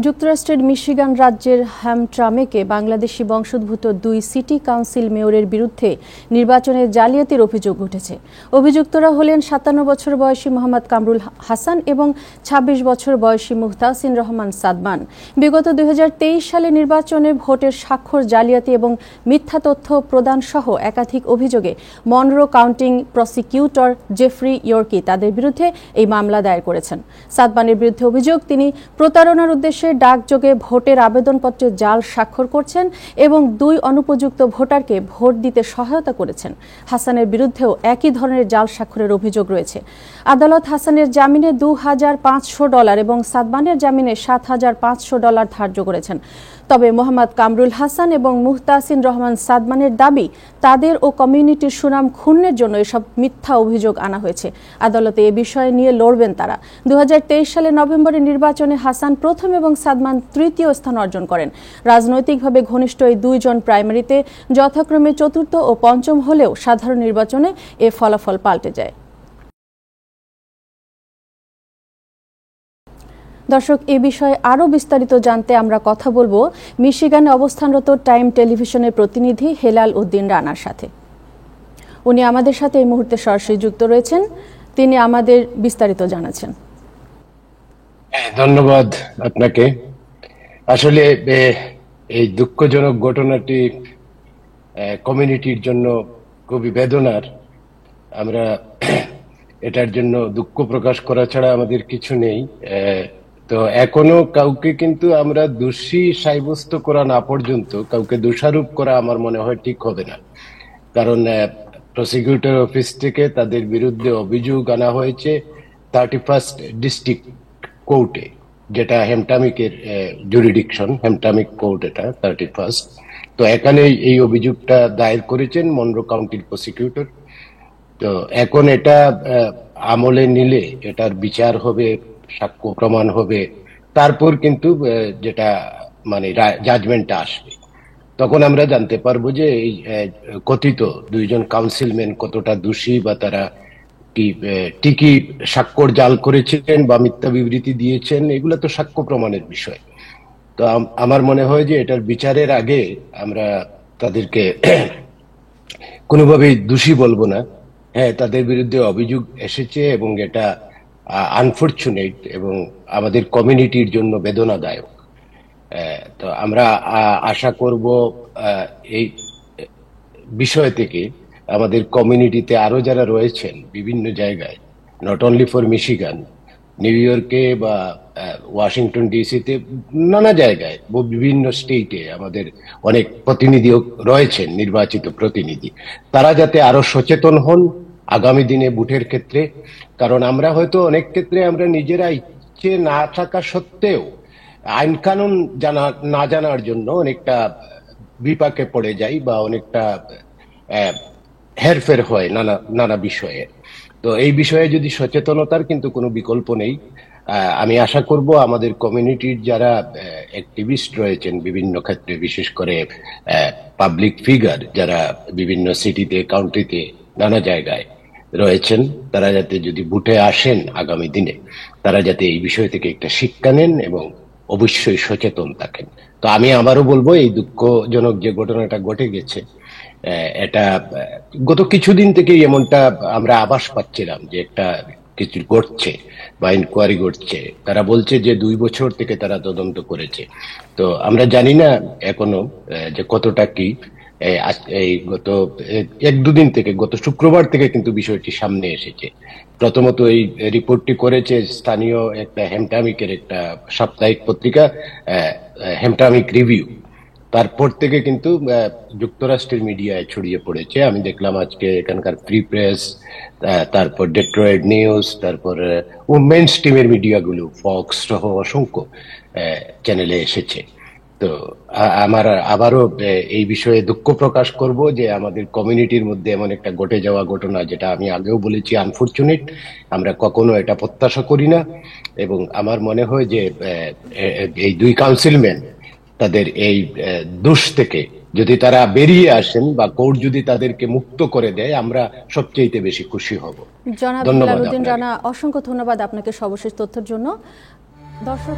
যুক্তরাষ্ট্রের মিশিগান রাজ্যের হ্যামট্রামেকে বাংলাদেশি বংশোদ্ভূত 2 সিটি কাউন্সিল মেয়রের বিরুদ্ধে নির্বাচনে জালিয়াতির অভিযোগ উঠেছে। অভিযুক্তরা হলেন 57 বছর বয়সী মোহাম্মদ কামরুল হাসান এবং 26 বছর বয়সী মুহতাসিন রহমান সাদমান। বিগত 2023 সালে নির্বাচনে ভোটের স্বাক্ষর জালিয়াতি এবং মিথ্যা তথ্য প্রদান সহ একাধিক অভিযোগে মনরো কাউন্টিং প্রসিকিউটর জেফ্রি ইয়র্কি তাদের বিরুদ্ধে এই মামলা দায়ের করেছেন। সাদমানের বিরুদ্ধে অভিযোগ, তিনি প্রতারণার উদ্দেশ্যে ডাকযোগে ভোটের আবেদনপত্রে জাল স্বাক্ষর করছেন এবং 2 অনুপযুক্ত ভোটারকে ভোট দিতে সহায়তা করেছেন। হাসানের বিরুদ্ধেও একই ধরনের জাল স্বাক্ষরের অভিযোগ রয়েছে। আদালত হাসানের জামিনে $2,500 এবং সাদমানের জামিনে $7,500 ধার্য করেছেন। তবে মোহাম্মদ কামরুল হাসান এবং মুহতাসিন রহমান সাদমানের দাবি, তাদের ও কমিউনিটির সুনাম ক্ষুণ্ণের জন্য এসব মিথ্যা অভিযোগ আনা হয়েছে। আদালতে এ বিষয়ে নিয়ে লড়বেন তারা। 2023 সালে নভেম্বরের নির্বাচনে হাসান প্রথম এবং সাদমান তৃতীয় স্থান অর্জন করেন। রাজনৈতিকভাবে ঘনিষ্ঠ এই 2 জন প্রাইমারিতে যথাক্রমে চতুর্থ ও পঞ্চম হলেও সাধারণ নির্বাচনে এ ফলাফল পাল্টে যায়। দর্শক, এ বিষয়ে আরও বিস্তারিত জানতে আমরা কথা বলবো মিশিগানে অবস্থানরত টাইম টেলিভিশনের প্রতিনিধি হেলাল উদ্দিন রানার সাথে। উনি আমাদের সাথে এই মুহূর্তে সরাসরি যুক্ত রয়েছেন, তিনি আমাদের বিস্তারিত জানাচ্ছেন। ধন্যবাদ আপনাকে। আসলে এই দুঃখজনক ঘটনাটি কমিউনিটির জন্য খুবই বেদনার। আমরা এটার জন্য দুঃখ প্রকাশ করা ছাড়া আমাদের কিছু নেই। তো এখনো কাউকে কিন্তু আমরা দোষী সাব্যস্ত করা না পর্যন্ত কাউকে দোষারোপ করা আমার মনে হয় ঠিক হবে না। কারণ প্রসিকিউটর অফিস থেকে তাদের বিরুদ্ধে অভিযোগ আনা হয়েছে 31st ডিস্ট্রিক্ট কোর্টে, যেটা হ্যামট্রামিকের জুরিডিকশন, হ্যামট্রামিক কোর্ট এটা 31st। তো এখানে এই অভিযোগটা দায়ের করেছেন মনরো কাউন্টির প্রসিকিউটর। তো এখন এটা আমলে নিলে এটার বিচার হবে, সাক্ষ্য প্রমাণ হবে, তারপর কিন্তু যেটা মানে জাজমেন্টটা আসবে, তখন আমরা জানতে পারবো যে এই কথিত 2 জন কাউন্সিলম্যান কতটা দোষী বা তারা কি ঠিকই স্বাক্ষর জাল করেছেন বা মিথ্যা বিবৃতি দিয়েছেন। এগুলো তো সাক্ষ্য প্রমাণের বিষয়। তো আমার মনে হয় যে এটার বিচারের আগে আমরা তাদেরকে কোনোভাবেই দোষী বলবো না। হ্যাঁ, তাদের বিরুদ্ধে অভিযোগ এসেছে এবং এটা আনফরচুনেট এবং আমাদের কমিউনিটির জন্য বেদনাদায়ক। তো আমরা আশা করব এই বিষয় থেকে আমাদের কমিউনিটিতে আরো যারা রয়েছেন বিভিন্ন জায়গায়, not only for Michigan, new ইয়র্কে বা ওয়াশিংটন ডিসিতে, নানা জায়গায় বিভিন্ন স্টেটে আমাদের অনেক প্রতিনিধিও রয়েছেন, নির্বাচিত প্রতিনিধি। তারা যাতে আরো সচেতন হন আগামী দিনে ভোটের ক্ষেত্রে। কারণ আমরা হয়তো অনেক ক্ষেত্রে আমরা নিজেরা ইচ্ছে না থাকা সত্ত্বেও আইন কানুন না জানার জন্য অনেকটা বিপাকে পড়ে যাই বা অনেকটা হেরফের হয় নানা বিষয়ে। তো এই বিষয়ে যদি সচেতনতার কিন্তু কোনো বিকল্প নেই। আমি আশা করব আমাদের কমিউনিটির যারা অ্যাক্টিভিস্ট রয়েছেন বিভিন্ন ক্ষেত্রে, বিশেষ করে পাবলিক ফিগার যারা বিভিন্ন সিটিতে, কাউন্ট্রিতে, নানা জায়গায় রয়েছেন, তারা যাতে যদি ভোটে আসেন আগামী দিনে, তারা যাতে এই বিষয় থেকে একটা শিক্ষা নেন এবং অবশ্যই সচেতন থাকেন। তো আমি আবারও বলবো, এই দুঃখজনক যে ঘটনাটা ঘটে গেছে, এটা গত কিছুদিন থেকেই এমনটা আমরা আভাস পাচ্ছিলাম যে একটা কিছু ঘটছে বা ইনকোয়ারি ঘটছে। তারা বলছে যে 2 বছর থেকে তারা তদন্ত করেছে। তো আমরা জানি না এখনো যে কতটা কি। এই গত 1-2 দিন থেকে, গত শুক্রবার থেকে কিন্তু বিষয়টি সামনে এসেছে। প্রথমত এই রিপোর্টটি করেছে স্থানীয় একটা হ্যামট্রামিকের একটা সাপ্তাহিক পত্রিকা, হ্যামট্রামিক রিভিউ। তারপর থেকে কিন্তু যুক্তরাষ্ট্রের মিডিয়ায় ছড়িয়ে পড়েছে। আমি দেখলাম আজকে এখানকার ফ্রি প্রেস, তারপর ডেট্রয়েট নিউজ, তারপর মেইন স্ট্রিমের মিডিয়াগুলো, ফক্স সহ অসংখ্য চ্যানেলে এসেছে। তো আমার আবারও এই বিষয়ে দুঃখ প্রকাশ করব যে আমাদের কমিউনিটির মধ্যে এমন একটা ঘটে যাওয়া ঘটনা, যেটা আমি আগেও বলেছি আনফরচুনেট। আমরা কখনো এটা প্রত্যাশা করি না। এবং আমার মনে হয় যে এই 2 কাউন্সিলম্যান তাদের এই দোষ থেকে যদি তারা বেরিয়ে আসেন বা কোর্ট যদি তাদেরকে মুক্ত করে দেয়, আমরা সবচেয়ে বেশি খুশি হব। জনাব হেলাল উদ্দিন রানা, অসংখ্য ধন্যবাদ আপনাকে সর্বশেষ তথ্যের জন্য। দর্শক